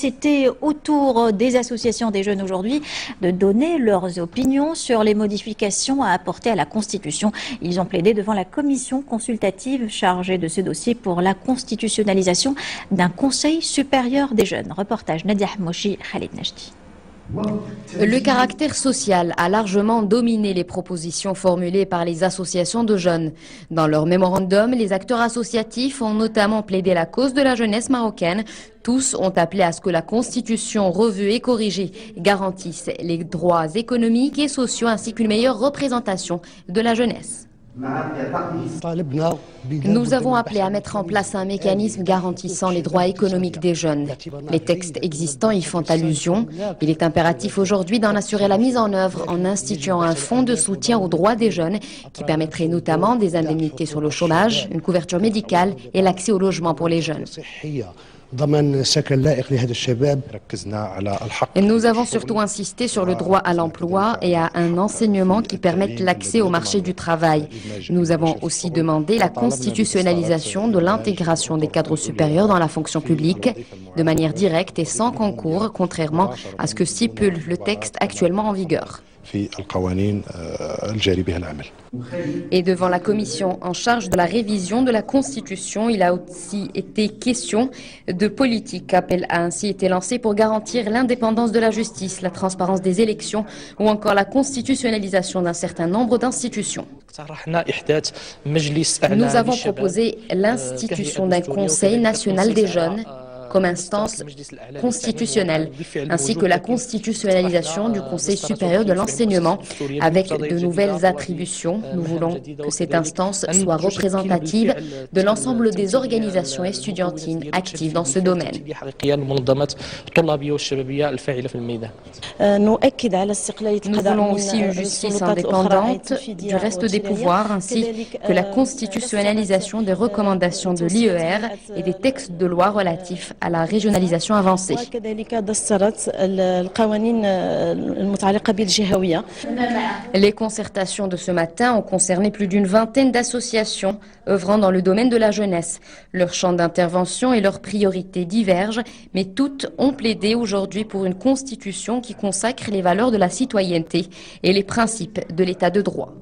C'était au tour des associations des jeunes aujourd'hui de donner leurs opinions sur les modifications à apporter à la Constitution. Ils ont plaidé devant la commission consultative chargée de ce dossier pour la constitutionnalisation d'un Conseil supérieur des jeunes. Reportage Nadia Hamouchi, Khalid Najdi. Le caractère social a largement dominé les propositions formulées par les associations de jeunes. Dans leur mémorandum, les acteurs associatifs ont notamment plaidé la cause de la jeunesse marocaine. Tous ont appelé à ce que la Constitution revue et corrigée garantisse les droits économiques et sociaux ainsi qu'une meilleure représentation de la jeunesse. Nous avons appelé à mettre en place un mécanisme garantissant les droits économiques des jeunes. Les textes existants y font allusion. Il est impératif aujourd'hui d'en assurer la mise en œuvre en instituant un fonds de soutien aux droits des jeunes qui permettrait notamment des indemnités sur le chômage, une couverture médicale et l'accès au logement pour les jeunes. Nous avons surtout insisté sur le droit à l'emploi et à un enseignement qui permette l'accès au marché du travail. Nous avons aussi demandé la constitutionnalisation de l'intégration des cadres supérieurs dans la fonction publique de manière directe et sans concours, contrairement à ce que stipule le texte actuellement en vigueur. Et devant la commission en charge de la révision de la Constitution, il a aussi été question de politique. Appel a ainsi été lancé pour garantir l'indépendance de la justice, la transparence des élections ou encore la constitutionnalisation d'un certain nombre d'institutions. Nous avons proposé l'institution d'un Conseil national des jeunes comme instance constitutionnelle, ainsi que la constitutionnalisation du Conseil supérieur de l'enseignement avec de nouvelles attributions. Nous voulons que cette instance soit représentative de l'ensemble des organisations estudiantines actives dans ce domaine. Nous voulons aussi une justice indépendante du reste des pouvoirs, ainsi que la constitutionnalisation des recommandations de l'IER et des textes de loi relatifs à la régionalisation avancée. Les concertations de ce matin ont concerné plus d'une vingtaine d'associations œuvrant dans le domaine de la jeunesse. Leurs champs d'intervention et leurs priorités divergent, mais toutes ont plaidé aujourd'hui pour une constitution qui consacre les valeurs de la citoyenneté et les principes de l'état de droit.